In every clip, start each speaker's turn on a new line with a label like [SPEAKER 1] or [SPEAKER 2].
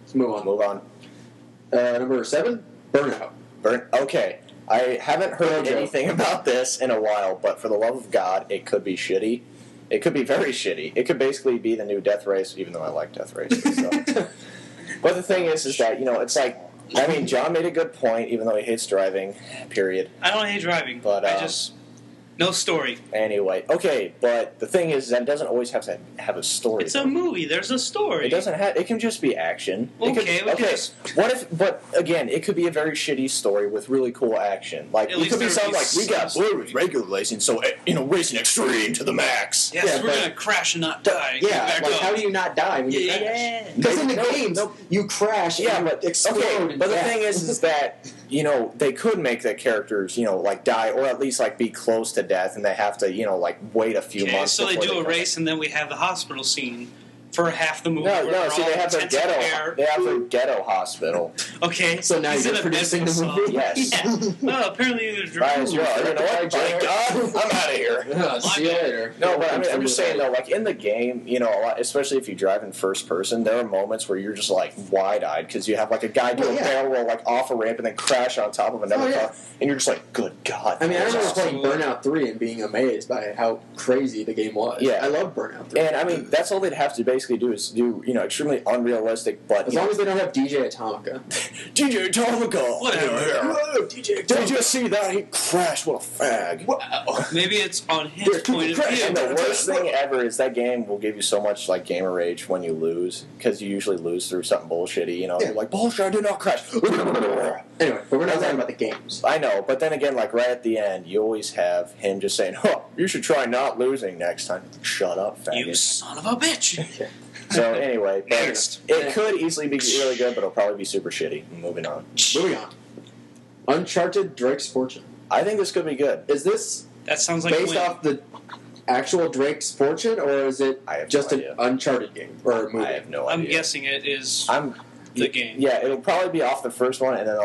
[SPEAKER 1] Let's move on.
[SPEAKER 2] Move on.
[SPEAKER 1] Number 7, Burnout.
[SPEAKER 2] Okay. I haven't heard anything about this in a while, but for the love of God, it could be shitty. It could be very shitty. It could basically be the new Death Race, even though I like Death Race. So. But the thing is that, it's like, I mean, John made a good point, even though he hates driving, period.
[SPEAKER 3] I don't hate driving, but I just... No story.
[SPEAKER 2] Anyway, okay, but the thing is that it doesn't always have to have a story.
[SPEAKER 3] It's a movie. There's a story.
[SPEAKER 2] It doesn't have. It can just be action.
[SPEAKER 3] Okay.
[SPEAKER 2] What if? But again, it could be a very shitty story with really cool action. Like it could be something like we got blue with regular racing, so racing extreme to the max.
[SPEAKER 3] Yes, we're gonna crash and not die.
[SPEAKER 1] Yeah, like how do you not die when you crash? Because in the games, you crash and you explode.
[SPEAKER 2] Okay, but the thing is that they could make the characters like die or at least like be close to death, and they have to like wait a few months.
[SPEAKER 3] So they do a race, and then we have the hospital scene for half the movie.
[SPEAKER 2] No. See, they have their ghetto. They have their ghetto hospital.
[SPEAKER 3] Okay,
[SPEAKER 1] so now you're producing the movie.
[SPEAKER 2] Yes.
[SPEAKER 3] Yeah. Well, apparently there's
[SPEAKER 2] right as well. You know what? By God, I'm out of here.
[SPEAKER 1] See you later.
[SPEAKER 2] No, but I'm just saying though, like in the game, a lot, especially if you drive in first person, there are moments where you're just like wide-eyed because you have like a guy do a barrel roll like off a ramp and then crash on top of another car, and you're just like, good God.
[SPEAKER 1] I mean, I remember playing Burnout 3 and being amazed by how crazy the game was.
[SPEAKER 2] Yeah,
[SPEAKER 1] I love Burnout 3.
[SPEAKER 2] And I mean, that's all they'd have to basically do is do extremely unrealistic, but
[SPEAKER 1] as long as they don't have DJ Atomica.
[SPEAKER 2] DJ Atomica.
[SPEAKER 3] Whatever.
[SPEAKER 2] DJ Atomica. Did you see that? He crashed. What a fag.
[SPEAKER 3] Wow. Maybe it's on his point of view.
[SPEAKER 2] And the worst thing ever is that game will give you so much like gamer rage when you lose, because you usually lose through something bullshitty. You're like, bullshit, I did not crash.
[SPEAKER 1] Anyway, but we're not talking about the games.
[SPEAKER 2] I know, but then again, like right at the end, you always have him just saying, you should try not losing next time. Shut up, faggot.
[SPEAKER 3] You son of a bitch.
[SPEAKER 2] So anyway, it could easily be really good, but it'll probably be super shitty. Moving on.
[SPEAKER 1] Uncharted Drake's Fortune.
[SPEAKER 2] I think this could be good.
[SPEAKER 1] Is this
[SPEAKER 3] that sounds like
[SPEAKER 1] based off the actual Drake's Fortune, or is it just an Uncharted game or a movie?
[SPEAKER 2] I have no idea.
[SPEAKER 3] I'm guessing it is the game.
[SPEAKER 2] Yeah, it'll probably be off the first one, and then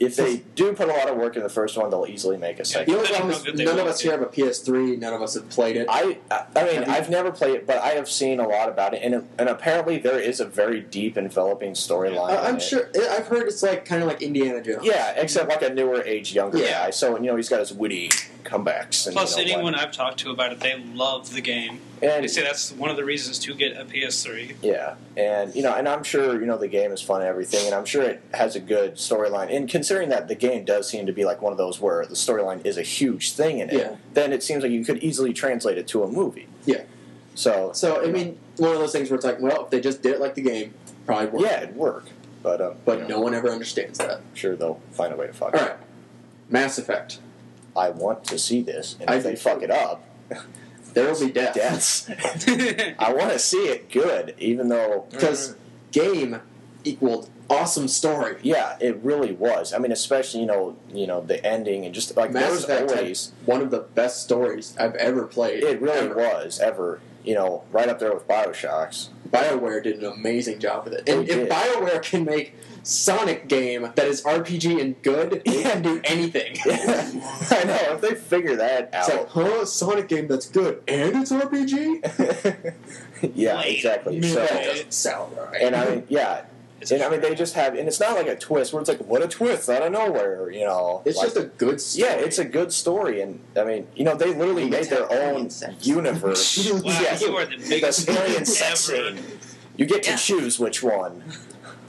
[SPEAKER 2] if they do put a lot of work in the first one, they'll easily make a second.
[SPEAKER 1] None of us here have a PS3. None of us have played it.
[SPEAKER 2] I mean, I've never played it, but I have seen a lot about it, and apparently there is a very deep, enveloping storyline.
[SPEAKER 1] I'm sure. I've heard it's kind of like Indiana Jones.
[SPEAKER 2] Yeah, except like a newer age, younger guy. So he's got his witty comebacks. And,
[SPEAKER 3] plus, anyone I've talked to about it, they love the game. And they say that's one of the reasons to get a PS3.
[SPEAKER 2] Yeah, and and I'm sure the game is fun and everything, and I'm sure it has a good storyline. And considering that the game does seem to be like one of those where the storyline is a huge thing in it, then it seems like you could easily translate it to a movie.
[SPEAKER 1] Yeah.
[SPEAKER 2] So
[SPEAKER 1] I mean, one of those things where it's like, well, if they just did it like the game, probably work.
[SPEAKER 2] Yeah, it'd work. But
[SPEAKER 1] no one ever understands that.
[SPEAKER 2] I'm sure they'll find a way to fuck it.
[SPEAKER 1] All right. Mass Effect.
[SPEAKER 2] I want to see this, and if they fuck it up,
[SPEAKER 1] there will be
[SPEAKER 2] deaths. I want to see it good, even though
[SPEAKER 1] because game equaled awesome story.
[SPEAKER 2] Yeah, it really was. I mean, especially the ending and just like
[SPEAKER 1] Mass Effect always one of the best stories I've ever played.
[SPEAKER 2] It really was ever. Right up there with BioShock's.
[SPEAKER 1] BioWare did an amazing job with it. And if BioWare can make Sonic game that is RPG and good, they can do anything.
[SPEAKER 2] I know, if they figure that out.
[SPEAKER 1] It's like, Sonic game that's good and it's RPG?
[SPEAKER 2] Yeah, exactly. So,
[SPEAKER 1] that doesn't sound right.
[SPEAKER 2] And I mean, they just have, and it's not like a twist where it's like, what a twist out of nowhere,
[SPEAKER 1] It's just a good story.
[SPEAKER 2] Yeah, it's a good story, and I mean, they literally made their own universe.
[SPEAKER 3] Wow, you are the biggest
[SPEAKER 2] alien sex scene. You get to choose which one.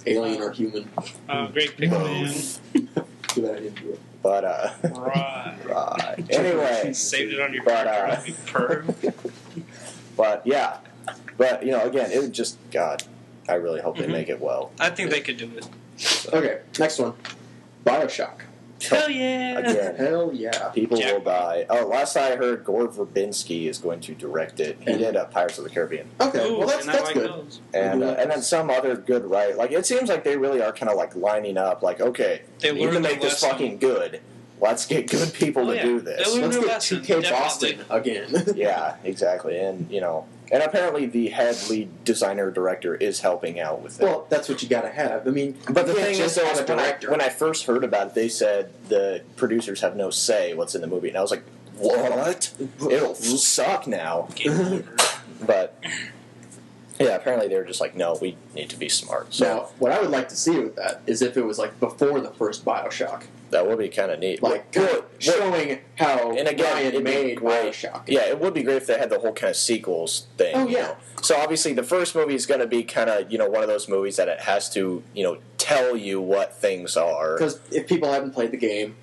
[SPEAKER 1] Alien or human.
[SPEAKER 3] Great pick, man.
[SPEAKER 1] Too bad I didn't do it.
[SPEAKER 2] But,
[SPEAKER 3] right.
[SPEAKER 2] Anyway.
[SPEAKER 3] Saved it on your perm.
[SPEAKER 2] But, yeah. But, again, it would just, God, I really hope they make it well.
[SPEAKER 3] I think they could do it.
[SPEAKER 2] So.
[SPEAKER 1] Okay, next one. BioShock.
[SPEAKER 3] Hell yeah!
[SPEAKER 2] Again,
[SPEAKER 1] hell yeah.
[SPEAKER 2] People will die. Oh, last I heard, Gore Verbinski is going to direct it. He did Pirates of the Caribbean.
[SPEAKER 1] Okay, well that's good.
[SPEAKER 2] And then some other good right. Like it seems like they really are kind of like lining up. Like okay, we need to make this fucking good. Let's get good people to do this.
[SPEAKER 1] Let's get 2K Boston again.
[SPEAKER 2] Yeah, exactly. And and apparently the head lead designer director is helping out with it.
[SPEAKER 1] Well, that's what you got to have. I mean,
[SPEAKER 2] but the thing is, when I first heard about it, they said the producers have no say what's in the movie, and I was like, what? It'll suck now. But Yeah, apparently they were just like, no, we need to be smart. So
[SPEAKER 1] now, what I would like to see with that is if it was like before the first Bioshock.
[SPEAKER 2] That would be kind of neat.
[SPEAKER 1] Like, showing how
[SPEAKER 2] and again,
[SPEAKER 1] Ryan made Bioshock.
[SPEAKER 2] Yeah, it would be great if they had the whole kind of sequels thing.
[SPEAKER 1] Oh, yeah.
[SPEAKER 2] You know? So obviously the first movie is going to be kind of, one of those movies that it has to, tell you what things are.
[SPEAKER 1] Because if people haven't played the game,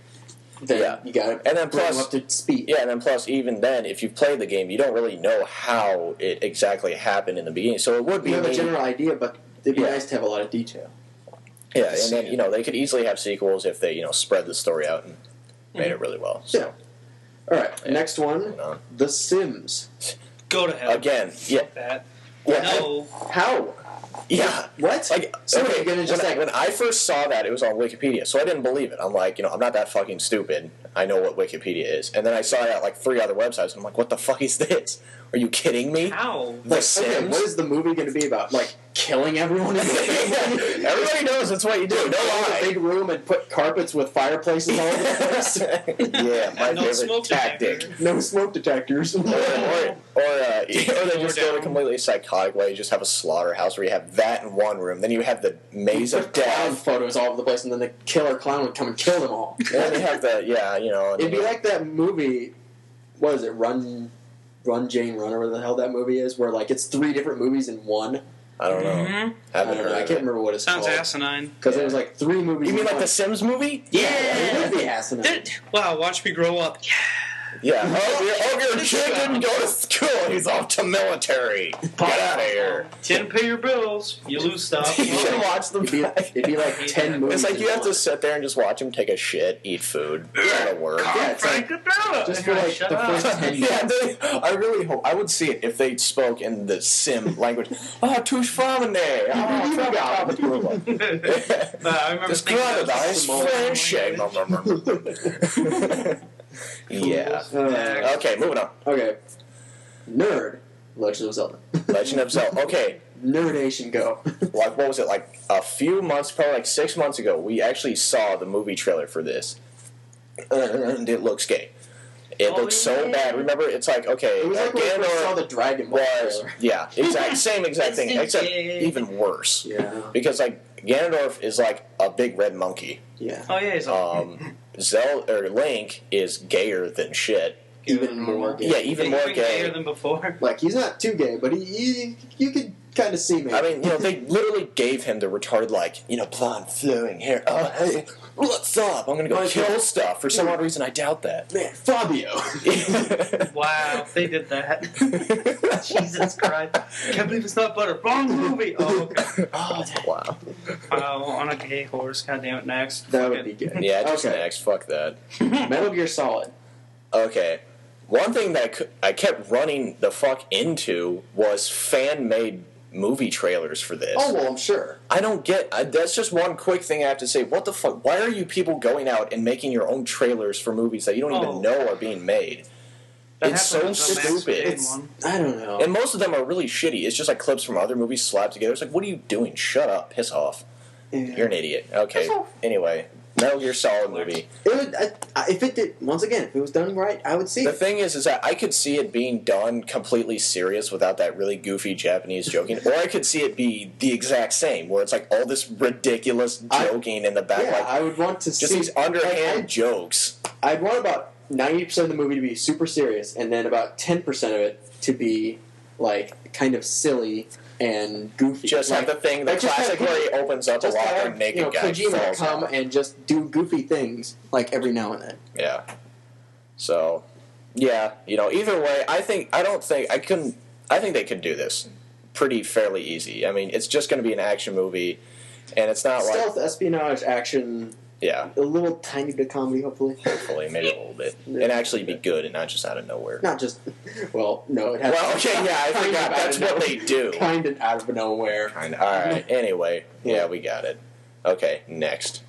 [SPEAKER 1] then you got to bring them up to speed.
[SPEAKER 2] Yeah, and then plus, even then, if you've played the game, you don't really know how it exactly happened in the beginning. So it would be...
[SPEAKER 1] You have a general idea, but it'd be nice to have a lot of detail.
[SPEAKER 2] Yeah, and then, they could easily have sequels if they, spread the story out and made it really well. So.
[SPEAKER 1] Yeah. All right, next one, The Sims.
[SPEAKER 3] Go to hell.
[SPEAKER 2] Again,
[SPEAKER 3] That.
[SPEAKER 2] Yeah.
[SPEAKER 3] No.
[SPEAKER 1] How?
[SPEAKER 2] Yeah.
[SPEAKER 1] What?
[SPEAKER 2] Like,
[SPEAKER 1] okay, gonna just
[SPEAKER 2] when I first saw that, it was on Wikipedia, so I didn't believe it. I'm like, I'm not that fucking stupid. I know what Wikipedia is. And then I saw it at like 3 other websites, and I'm like, what the fuck is this? Are you kidding me?
[SPEAKER 3] How?
[SPEAKER 2] The Sims?
[SPEAKER 1] Okay, what is the movie going to be about? Like, killing everyone in the family?
[SPEAKER 2] Everybody knows that's what you do. No lie.
[SPEAKER 1] A big room and put carpets with fireplaces all over the place?
[SPEAKER 2] Yeah, my
[SPEAKER 3] no
[SPEAKER 2] favorite tactic.
[SPEAKER 1] No smoke detectors.
[SPEAKER 2] Or they just go a completely psychotic way. You just have a slaughterhouse where you have that in one room. Then you have the maze of
[SPEAKER 1] clown
[SPEAKER 2] death.
[SPEAKER 1] photos all over the place, and then the killer clown would come and kill them all.
[SPEAKER 2] And then you have the,
[SPEAKER 1] It'd be like that movie, what is it, Run Jane Run, or whatever the hell that movie is, where like it's 3 different movies in one.
[SPEAKER 2] I don't know.
[SPEAKER 3] Mm-hmm.
[SPEAKER 1] I can't remember what it's
[SPEAKER 3] Sounds
[SPEAKER 1] called.
[SPEAKER 3] asinine.
[SPEAKER 1] Because it was like 3 movies.
[SPEAKER 2] You mean like the Sims movie?
[SPEAKER 1] Yeah, it would be asinine.
[SPEAKER 3] Wow, watch me grow up.
[SPEAKER 2] Yeah. Oh, your kid didn't go to school. He's off to military. Get out of here.
[SPEAKER 3] Didn't pay your bills. You lose stuff.
[SPEAKER 2] You should watch them.
[SPEAKER 1] It'd be like 10 movies.
[SPEAKER 2] It's like you have to sit there and just watch him take a shit, eat food, go to work.
[SPEAKER 1] Yeah, it's like, just for like the first 10 minutes.
[SPEAKER 2] I really hope I would see it if they spoke in the Sim language. Oh, tush famine.
[SPEAKER 3] I remember
[SPEAKER 2] this girl is French. Yeah. Okay, moving on.
[SPEAKER 1] Okay. Nerd. Legend of Zelda.
[SPEAKER 2] Legend of Zelda. Okay.
[SPEAKER 1] Nerdation go.
[SPEAKER 2] Like, what was it? Like a few months, probably like 6 months ago, we actually saw the movie trailer for this. And it looks gay. It looks so bad. Remember, it's like, okay,
[SPEAKER 1] it was like when we saw the Dragon Ball trailer.
[SPEAKER 2] Yeah, same exact thing, except even worse.
[SPEAKER 1] Yeah.
[SPEAKER 2] Because, like, Ganondorf is like a big red monkey.
[SPEAKER 1] Yeah.
[SPEAKER 3] Oh, yeah, he's
[SPEAKER 2] Link is gayer than shit.
[SPEAKER 1] Even more gay.
[SPEAKER 2] Yeah, even more gay.
[SPEAKER 3] Gayer than before.
[SPEAKER 1] Like, he's not too gay, but you could kind of see me.
[SPEAKER 2] I mean, they literally gave him the retarded, like, blonde, flowing hair. Oh, hey, what's up? I'm going to go kill stuff. For some odd reason, I doubt that.
[SPEAKER 1] Man, Fabio.
[SPEAKER 3] Wow, they did that. Jesus Christ. I can't believe it's not butter. Wrong movie. Oh, okay.
[SPEAKER 2] Oh, wow.
[SPEAKER 3] On a gay horse. God damn it, next.
[SPEAKER 1] That would be good.
[SPEAKER 2] Yeah, just next. Fuck that.
[SPEAKER 1] Metal Gear Solid.
[SPEAKER 2] Okay. One thing that I kept running the fuck into was fan-made movie trailers for this.
[SPEAKER 1] Oh, well, I'm sure.
[SPEAKER 2] I don't get... that's just one quick thing I have to say. What the fuck? Why are you people going out and making your own trailers for movies that you don't even know are being made? It's so stupid.
[SPEAKER 1] I don't know.
[SPEAKER 2] And most of them are really shitty. It's just like clips from other movies slapped together. It's like, what are you doing? Shut up. Piss off. Yeah. You're an idiot. Okay. Anyway, Metal Gear Solid movie.
[SPEAKER 1] It would, if it did, once again, if it was done right, I would see
[SPEAKER 2] it.
[SPEAKER 1] The
[SPEAKER 2] thing is that I could see it being done completely serious without that really goofy Japanese joking, or I could see it be the exact same, where it's like all this ridiculous joking in the back.
[SPEAKER 1] Yeah,
[SPEAKER 2] like,
[SPEAKER 1] I would want to
[SPEAKER 2] just see these underhand jokes.
[SPEAKER 1] I'd want about 90% of the movie to be super serious, and then about 10% of it to be like kind of silly and goofy.
[SPEAKER 2] Just like the thing, the classic where he opens up a locker and naked guy
[SPEAKER 1] Kojima come and just do goofy things like every now and then.
[SPEAKER 2] Yeah. So, yeah, either way, I think they could do this pretty fairly easy. I mean, it's just going to be an action movie, and it's not
[SPEAKER 1] stealth, espionage, action.
[SPEAKER 2] Yeah.
[SPEAKER 1] A little tiny bit of comedy, hopefully.
[SPEAKER 2] Hopefully, maybe a little bit. And actually be good and not just out of nowhere.
[SPEAKER 1] Not just... Well, no, it has
[SPEAKER 2] okay, yeah, I forgot. That's what they do.
[SPEAKER 1] Kind of out of nowhere.
[SPEAKER 2] All right, anyway. Yeah, we got it. Okay, next.